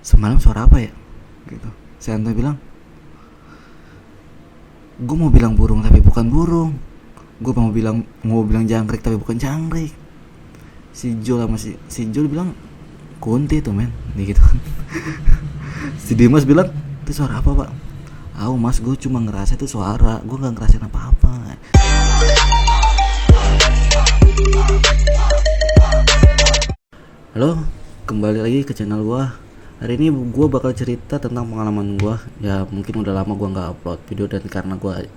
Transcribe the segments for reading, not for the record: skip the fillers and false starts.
semalam suara apa ya gitu. Si Anto bilang, gue mau bilang burung tapi bukan burung, gue mau bilang jangkrik tapi bukan jangkrik. Si Jul bilang kunti tuh men, gitu kan. Si Dimas bilang, itu suara apa pak? Mas, gue cuma ngerasa itu suara, gue nggak ngerasain apa-apa. Halo, kembali lagi ke channel gue. Hari ini gue bakal cerita tentang pengalaman gue. Ya mungkin udah lama gue nggak upload video, dan karena gue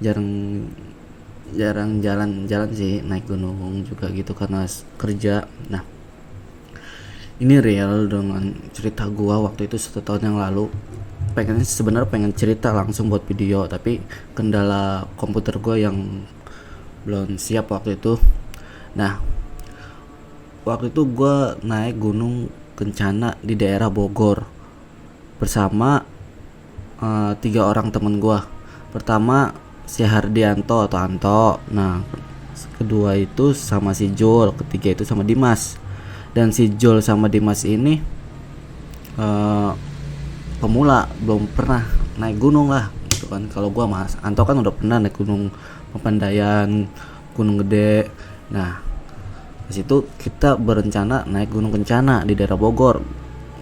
jarang jalan sih, naik gunung juga gitu karena kerja. Nah, ini real dengan cerita gue waktu itu 1 tahun yang lalu. Sebenarnya pengen cerita langsung buat video, tapi kendala komputer gue yang belum siap waktu itu. Nah, waktu itu gue naik gunung Kencana di daerah Bogor bersama 3 orang temen gue. Pertama si Hardianto atau Anto, nah kedua itu sama si Jul, ketiga itu sama Dimas. Dan si Jul sama Dimas ini pemula, belum pernah naik gunung lah gitu kan. Kalau gue Mas Anto kan udah pernah naik gunung Papandayan, Gunung Gede. Nah, di situ kita berencana naik Gunung Kencana di daerah Bogor.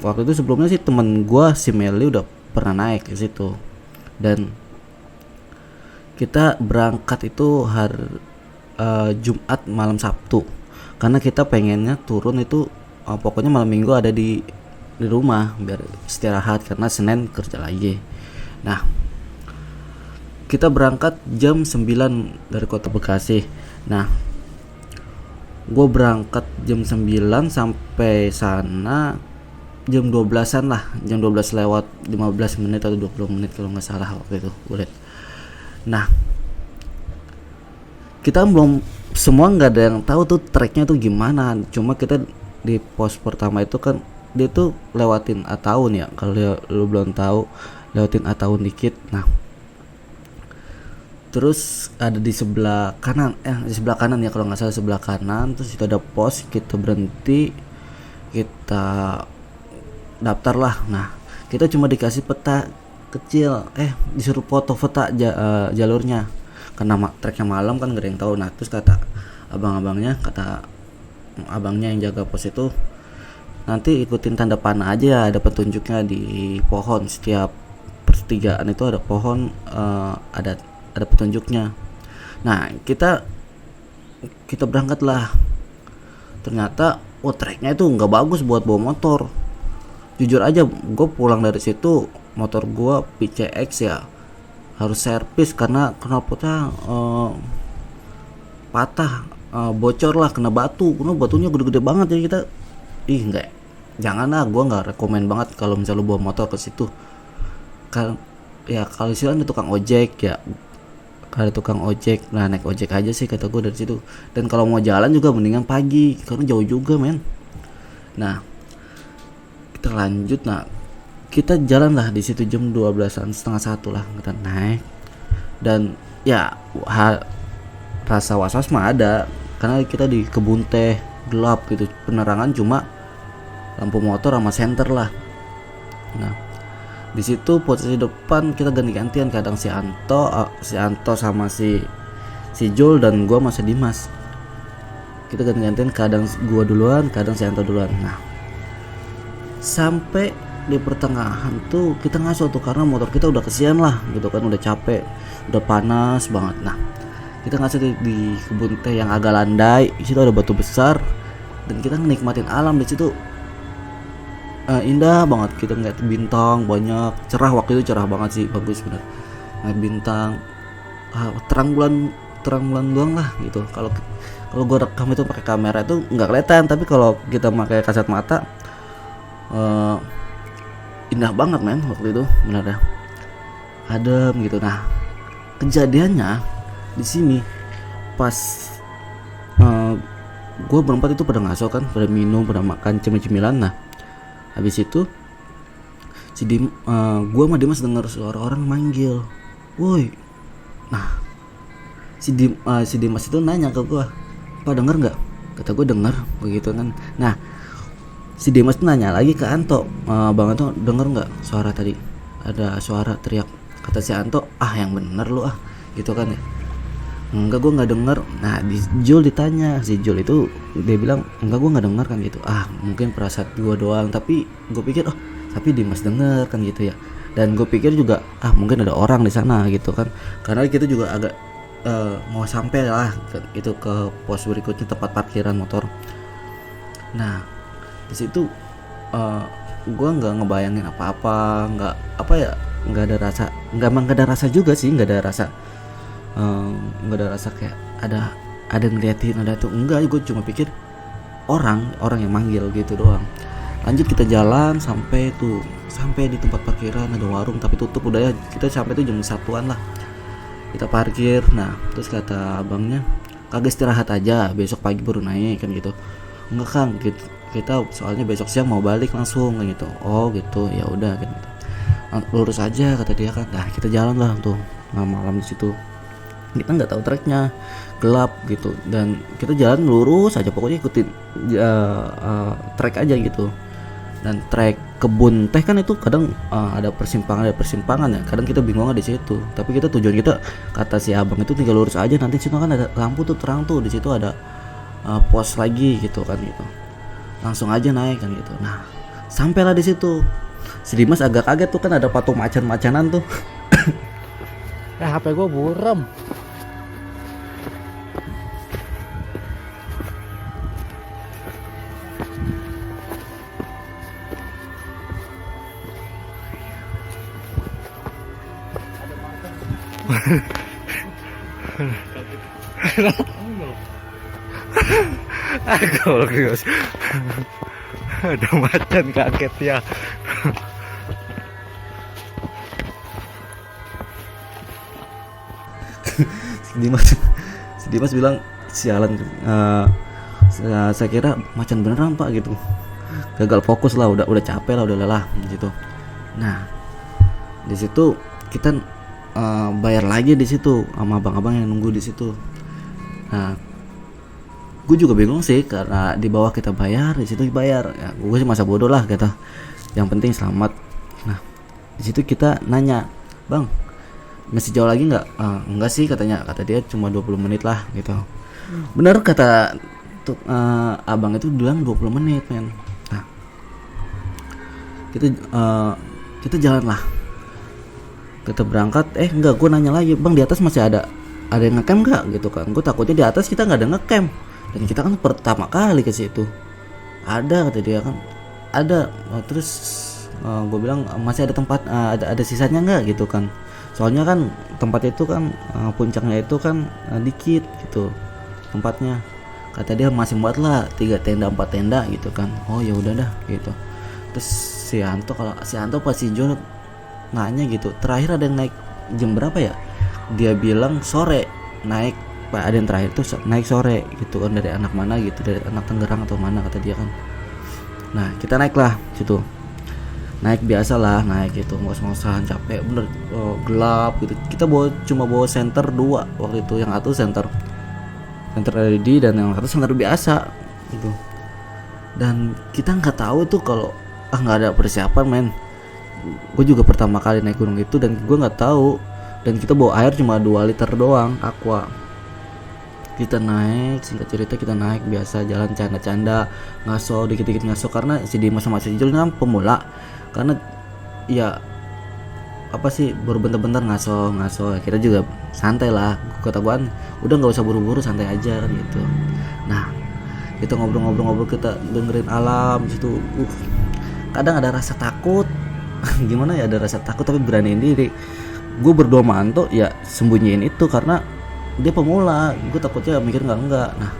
Waktu itu sebelumnya sih temen gue si Meli udah pernah naik ke situ. Dan kita berangkat itu hari Jumat malam Sabtu. Karena kita pengennya turun itu pokoknya malam Minggu ada di rumah biar istirahat karena Senin kerja lagi. Nah, kita berangkat jam 9 dari kota Bekasi. Nah, gue berangkat jam 9 sampai sana jam 12-an lah, jam 12 lewat 15 menit atau 20 menit kalau nggak salah waktu itu gue lihat. Nah, kita belum, semua nggak ada yang tahu tuh treknya tuh gimana. Cuma kita di pos pertama itu kan dia tuh lewatin Ataun ya, kalau lu belum tahu, lewatin Ataun dikit. Nah, terus ada di sebelah kanan, di sebelah kanan ya kalau nggak salah, sebelah kanan. Terus itu ada pos, kita berhenti, kita daftar lah. Nah, kita cuma dikasih peta kecil, disuruh foto peta jalurnya karena treknya malam kan gak ada yang tahu. Nah, terus kata abangnya yang jaga pos itu, nanti ikutin tanda panah aja, ada petunjuknya di pohon. Setiap pertigaan itu ada pohon, ada petunjuknya. Nah, kita berangkat lah. Ternyata treknya itu nggak bagus buat bawa motor. Jujur aja, gue pulang dari situ motor gue PCX ya, harus servis karena knalpotnya patah, bocor lah, kena batu. Karena batunya gede-gede banget. Jadi kita jangan lah, gue nggak rekomen banget kalau misalnya lu bawa motor ke situ. Kan ya kalau istilahnya tukang ojek ya, kalau tukang ojek, nah naik ojek aja sih kata gue dari situ. Dan kalau mau jalan juga mendingan pagi karena jauh juga men. Nah, kita lanjut. Nah, kita jalan lah di situ jam 12-an, setengah 1 lah kita naik. Dan ya rasa was-was mah ada karena kita di kebun teh, gelap gitu, penerangan cuma lampu motor sama senter lah. Nah, di situ posisi depan kita ganti-gantian, kadang si Anto sama si Jul, dan gua sama si Dimas. Kita ganti-gantian, kadang gua duluan, kadang si Anto duluan. Nah, sampai di pertengahan tuh kita ngaso tuh karena motor kita udah kesian lah gitu kan, udah capek, udah panas banget. Nah, kita ngaso di kebun teh yang agak landai. Di situ ada batu besar dan kita nikmatin alam di situ. Indah banget, kita ngeliat bintang banyak, cerah. Waktu itu cerah banget sih, bagus bener. Ngeliat bintang, terang bulan doang lah gitu. Kalau gue rekam itu pakai kamera itu nggak kelihatan, tapi kalau kita pakai kasat mata indah banget men waktu itu, bener ya, adem gitu. Nah, kejadiannya di sini pas gue berempat itu pada ngaso kan, pada minum, pada makan cemil-cemilan. Nah, habis itu gue sama Dimas dengar suara orang manggil, woi. Nah, si Dimas itu nanya ke gue, "Pak denger nggak?" Kata gue denger begitu kan. Nah, Si Dimas tuh nanya lagi ke Anto, Bang Anto denger nggak suara tadi? Ada suara teriak. Kata si Anto, ah yang bener lu ah, gitu kan ya. Enggak, gue nggak denger. Nah di Jul ditanya, si Jul itu dia bilang enggak, gue nggak denger kan gitu. Ah mungkin perasaan gue doang, tapi gue pikir oh tapi Dimas denger kan gitu ya. Dan gue pikir juga ah mungkin ada orang di sana gitu kan, karena kita juga agak mau sampai lah itu ke pos berikutnya, tempat parkiran motor. Nah di situ uh, gue nggak ngebayangin apa-apa, nggak apa ya, nggak ada rasa, nggak ada rasa juga sih, nggak ada rasa, nggak ada rasa kayak ada ngeliatin ada tuh, enggak. Gue cuma pikir orang yang manggil gitu doang. Lanjut kita jalan sampai di tempat parkiran, ada warung tapi tutup udah ya. Kita sampai tuh jam 1-an lah, kita parkir. Nah terus kata abangnya, kagak istirahat aja, besok pagi baru naik kan gitu. Enggak Kang, kita soalnya besok siang mau balik langsung kan gitu. Oh gitu, ya udah kan gitu. Lurus aja kata dia kan. Nah kita jalan lah tuh malam di situ. Kita nggak tahu treknya, gelap gitu, dan kita jalan lurus aja, pokoknya ikutin trek aja gitu. Dan trek kebun teh kan itu kadang ada persimpangan ya, kadang kita bingung di situ. Tapi kita tujuan kita, kata si abang itu, tinggal lurus aja, nanti situ kan ada lampu tuh terang tuh, di situ ada pos lagi gitu kan gitu. Langsung aja naik kan gitu. Nah sampailah di situ. Si Dimas agak kaget tuh, kan ada patung macan-macanan tuh. HP gue buram. Aku ada macan, kaget ya. Si Dimas bilang sialan, saya kira macan beneran Pak gitu. Gagal fokus lah, udah capek lah, udah lelah gitu. Nah di situ kita bayar lagi di situ sama abang-abang yang nunggu di situ. Nah gue juga bingung sih, karena di bawah kita bayar, di situ bayar ya. Gue sih masa bodoh lah kata, yang penting selamat. Nah di situ kita nanya, bang masih jauh lagi nggak? Enggak sih katanya, kata dia cuma 20 menit lah gitu. Bener kata abang itu bilang 20 menit men. Nah kita jalan lah, kita berangkat. Enggak, gue nanya lagi, bang di atas masih ada yang ngecamp nggak gitu kan. Gue takutnya di atas kita nggak ada ngecamp, dan kita kan pertama kali ke situ. Ada kata dia kan, ada. Terus gue bilang masih ada tempat, ada sisanya nggak gitu kan, soalnya kan tempat itu kan puncaknya itu kan dikit gitu tempatnya. Kata dia masih muat lah 3 tenda 4 tenda gitu kan. Oh ya udah dah gitu. Terus si Anto pasti John nanya gitu, terakhir ada yang naik jam berapa ya? Dia bilang sore naik Pak, ada yang terakhir tuh naik sore gitu kan, dari anak mana gitu, dari anak Tangerang atau mana kata dia kan. Nah kita naik lah situ, naik biasa lah, naik gitu ngos-ngosan, capek bener, gelap gitu. Kita cuma bawa senter 2 waktu itu, yang satu senter LED dan yang satu senter biasa gitu. Dan kita nggak tahu tuh kalau nggak ada persiapan men. Gue juga pertama kali naik gunung itu dan gue nggak tahu, dan kita bawa air cuma 2 liter doang aqua. Kita naik, singkat cerita kita naik biasa, jalan canda-canda, ngaso dikit-dikit ngaso, karena si Dimas sama si Jul kan pemula, karena ya apa sih baru bentar-bentar ngaso. Kita juga santai lah, kata gua udah nggak usah buru-buru, santai aja kan gitu. Nah kita ngobrol-ngobrol, kita dengerin alam situ. Kadang ada rasa takut gimana ya, ada rasa takut tapi beraniin diri. Gue berdua manto ya sembunyiin itu, karena dia pemula, gue takutnya mikir enggak. Nah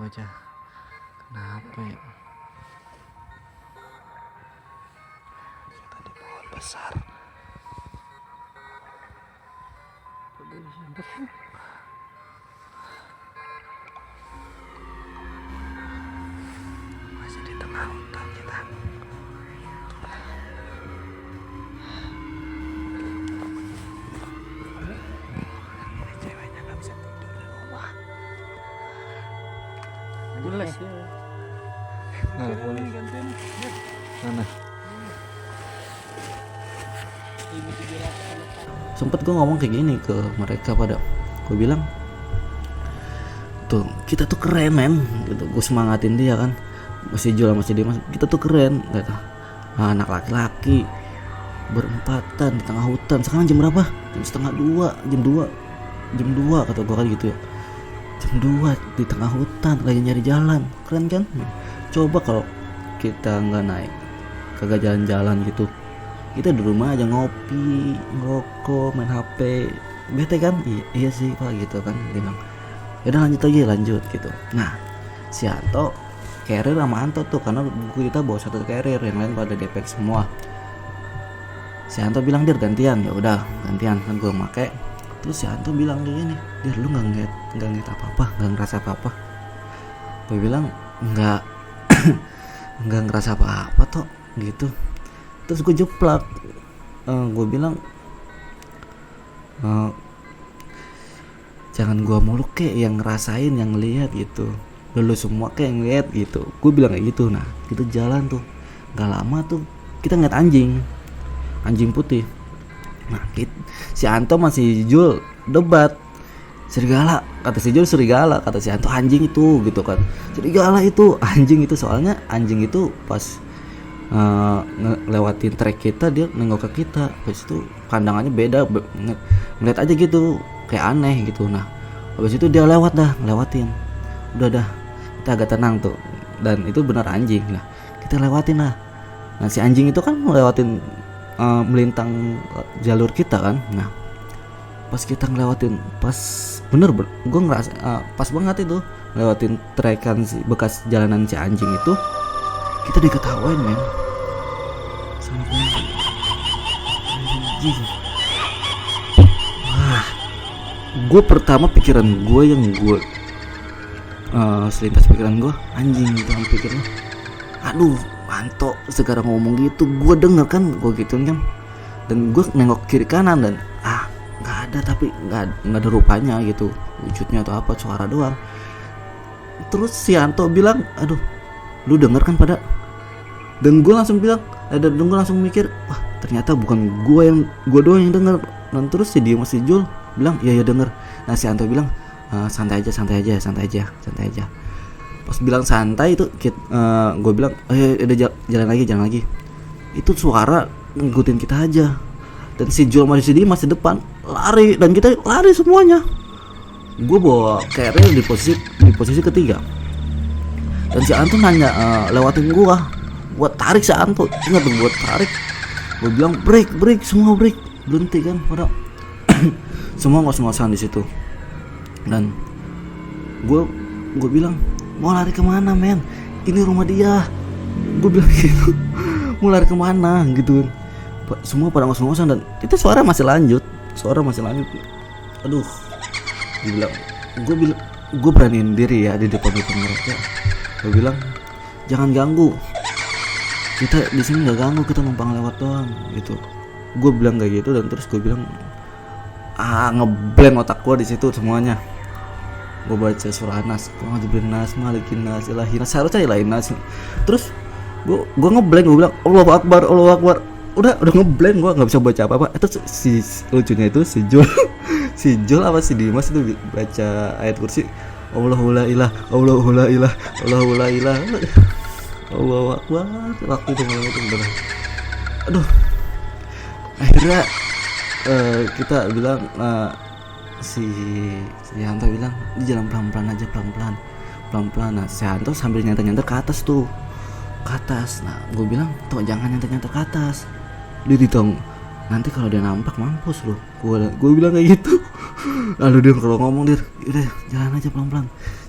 aja. Kenapa ya? Kita di pohon besar. Masih di tengah hutan kita. Ceweknya nggak bisa tidur di rumah. Jelas ya. Nah, boleh. Mana? Sempet gue ngomong kayak gini ke mereka pada, gue bilang tuh kita tuh keren men gitu. Gue semangatin dia kan, masih jual masih Dimas, kita tuh keren kata. Anak laki-laki berempatan di tengah hutan. Sekarang jam berapa? Jam setengah 2, jam 2 kata gue kan gitu ya. Jam 2 di tengah hutan lagi nyari jalan, keren kan? Coba kalau kita nggak naik, kagak jalan-jalan gitu, kita di rumah aja ngopi, ngerokok, main HP, bete kan? Iya sih pak gitu kan, dia bilang. Yaudah lanjut gitu. Nah, si Anto carrier sama Anto tuh, karena buku kita bawa satu carrier, yang lain pada DPX semua. Si Anto bilang dir gantian, ya udah gantian kan gue make. Terus si Anto bilang kayak gini, dir lu nggak ngeliat apa-apa, nggak ngerasa apa-apa? Gue bilang nggak nggak ngerasa apa-apa toh gitu. Terus gue jeplak, gue bilang jangan gue mulu kek yang ngerasain, yang lihat gitu, lu semua kayak ngeliat gitu. Gue bilang kayak gitu. Nah kita jalan tuh, nggak lama tuh kita ngeliat anjing putih. Nah si Anto masih Jul debat, serigala kata si Jul, serigala kata si Anto anjing itu gitu kan. Serigala itu anjing itu, soalnya anjing itu pas ngelewatin trek kita dia nengok ke kita, habis itu pandangannya beda, ngeliat aja gitu kayak aneh gitu. Nah habis itu dia lewatin, udah dah kita agak tenang tuh, dan itu benar anjing lah, kita lewatin lah. Nah si anjing itu kan ngelewatin melintang jalur kita kan. Nah pas kita ngelewatin, pas bener gue ngerasa pas banget itu ngelewatin trekan si bekas jalanan si anjing itu, kita diketawain men sama anjing. Wah, gue pertama pikiran gue yang gue selintas pikiran gue anjing itu, pikirnya aduh Anto sekarang ngomong gitu, gue denger kan, gue gituin kan, dan gue nengok kiri kanan dan nggak ada, tapi nggak ada rupanya gitu, wujudnya atau apa, suara doang. Terus si Anto bilang, aduh lu denger kan pada, dan gue langsung bilang, dan gue langsung mikir, wah ternyata bukan gue doang yang denger. Dan terus si dia masih Jul bilang, iya denger. Nah si Anto bilang, santai aja. Pas bilang santai itu gue bilang, udah jalan lagi. Itu suara ngikutin kita aja, dan si Jul masih di masih depan lari, dan kita lari semuanya. Gue bawa carrier di posisi ketiga, dan si Anto nanya lewatin gue tarik si Anto, ingat tuh gue tarik, gue bilang break, semua break, berhenti kan pada semua ngos-ngosan di situ. Dan gue bilang, mau lari kemana men, ini rumah dia, gue bilang gitu. Mau lari kemana gitu, semua pada ngos-ngosan, dan itu suara masih lanjut. Aduh, gue beraniin diri ya di depan mereka. Gue bilang jangan ganggu, kita di sini nggak ganggu, kita numpang lewat doang gitu. Gue bilang kayak gitu, dan terus gue bilang ngeblend otak gue di situ semuanya. Gue baca surah Nas, Jibrin Nas, Malikin Nas, Ilahin Nas, seharusnya Ilahin Nas. Terus gue ngeblend, gue bilang Allahu Akbar. Udah ngeblend, gue nggak bisa baca apa-apa. Itu si lucunya itu si Jul apa si Dimas itu baca ayat kursi, Allahu la ilah, Allahu Akbar. Waktu itu malam itu bener. Aduh, akhirnya kita bilang, si Hanto bilang di jalan pelan-pelan aja. Nah si Hanto sambil nyantai ke atas. Nah gue bilang tuh jangan nyantai ke atas, dia ditong, nanti kalau dia nampak mampus loh. Gue bilang kayak gitu. Lalu dia kalau ngomong, dia udah jalan aja pelan-pelan,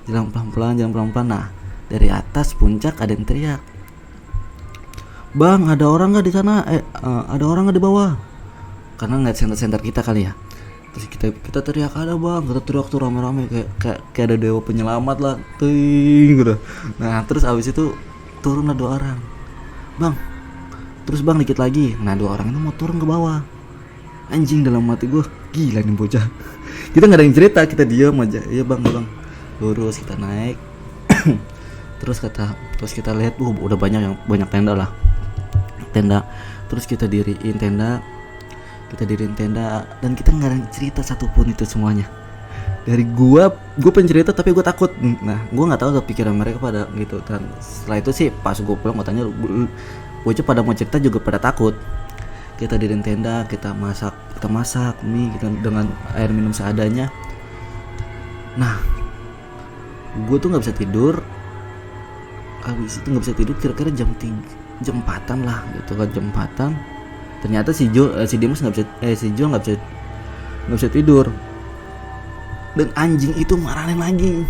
jalan pelan-pelan. Nah dari atas puncak ada yang teriak, "Bang, ada orang nggak di sana? Ada orang nggak di bawah?" Karena ngeliat senter kita kali ya. Terus kita teriak, "Ada bang." Kita teriak tuh rame-rame kayak ada dewa penyelamat lah, ting gitu. Nah terus abis itu turun lah 2 orang, "Bang, terus bang dikit lagi." Nah 2 orang itu mau turun ke bawah. Anjing, dalam hati gue, gila nih bocah. Kita nggak ada yang cerita, kita diam aja. "Iya bang, bang." Lurus kita naik. terus kita lihat udah banyak tenda lah. Terus kita diriin tenda dan kita nggak ada yang cerita satupun itu semuanya. Dari gue pengen cerita tapi gue takut. Nah gue nggak tahu pikiran mereka pada gitu. Dan setelah itu sih pas gue pulang gue tanya, bocah pada mau cerita juga pada takut. Kita diriin tenda, kita masak mie gitu dengan air minum seadanya. Nah gue tuh nggak bisa tidur. Habis itu nggak bisa tidur kira-kira jam 4-an lah gitu kan, jam 4-an. Ternyata si Dimas si Jo nggak bisa tidur. Dan anjing itu marahin lagi.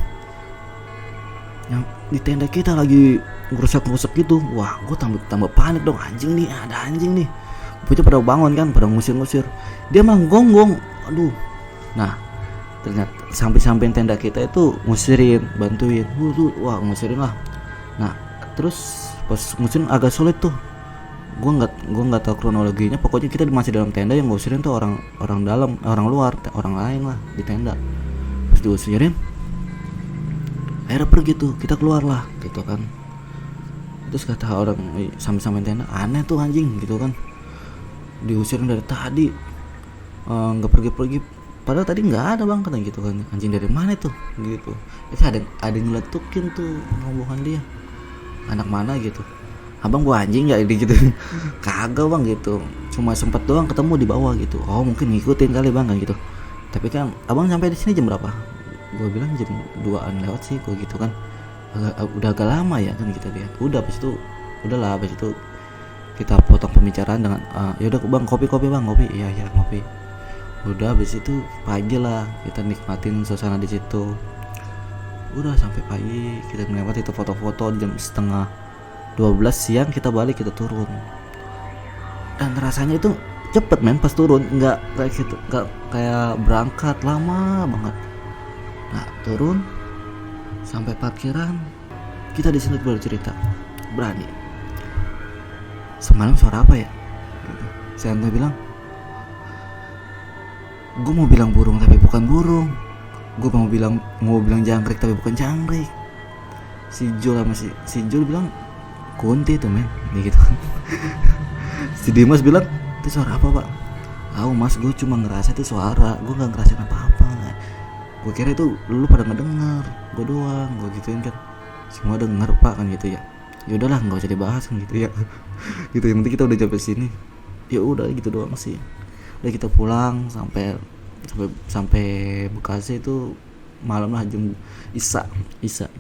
Yang di tenda kita lagi ngerusak gitu. Wah, gue tambah panik dong. Anjing nih, ada anjing nih. Bocah pada bangun kan, pada ngusir. Dia malah gonggong. Aduh. Nah, ternyata sampai tenda kita itu ngusirin, bantuin. Wah, ngusirin lah. Nah, terus pas ngusirin agak sulit tuh. Gue nggak tahu kronologinya. Pokoknya kita masih dalam tenda, yang ngusirin tuh orang dalam, orang luar, orang lain lah di tenda. Pas diusirin, akhirnya pergi tuh, kita keluar lah gitu kan. Terus kata orang sampai tenda, aneh tuh anjing gitu kan, diusirin dari tadi nggak pergi. Padahal tadi nggak ada bang, kata gitu kan. Anjing dari mana tuh gitu. Itu ada yang nyeletukin tuh ngomongan dia, anak mana gitu. "Abang gua anjing nggak ini gitu." "Kagak bang," gitu, "cuma sempet doang ketemu di bawah gitu." "Oh mungkin ngikutin kali bang," kan gitu. "Tapi kan abang sampai di sini jam berapa?" Gue bilang jam 2-an lewat sih, gue gitu kan. Udah agak lama ya kan gitu dia. Habis itu kita potong pembicaraan dengan yaudah bang, kopi bang, kopi. Iya ngopi. Udah habis itu pagi lah kita nikmatin suasana di situ. Udah sampai pagi kita melewati itu foto-foto. Jam 11:30 siang kita balik, kita turun. Dan rasanya itu cepet men pas turun, nggak kayak gitu, nggak kayak berangkat lama banget. Nah turun sampai parkiran, kita di sini baru cerita berani. "Semalam suara apa ya?" Gitu. Si Anto bilang, "Gue mau bilang burung tapi bukan burung. Gue mau bilang jangkrik tapi bukan jangkrik." Si Jul bilang, "Kunti tuh men," gitu. Si Dimas bilang, "Itu suara apa pak?" "Tahu mas, gue cuma ngerasa itu suara, gue nggak ngerasain apa-apa. Gue kira itu lu pada ngedenger, gue doang." Gue gituin kan, "Semua denger pak," kan gitu ya. "Ya udahlah, nggak usah dibahas kan gitu ya." Gitu, yang penting kita udah sampai sini. Ya udah gitu doang sih. Udah kita pulang sampai Bekasi itu malam lah, jam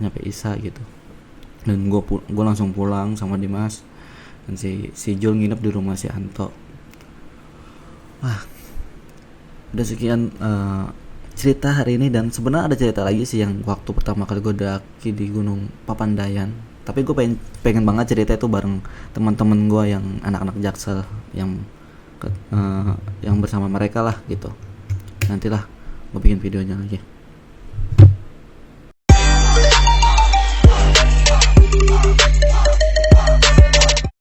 nyampe Isa gitu. Dan gue langsung pulang sama Dimas, dan si Jul nginep di rumah si Anto. Wah, udah sekian cerita hari ini. Dan sebenarnya ada cerita lagi sih yang waktu pertama kali gue daki di Gunung Papandayan. Tapi gue pengen banget cerita itu bareng teman-teman gue yang anak-anak Jaksel yang bersama mereka lah gitu. Nantilah gue bikin videonya lagi.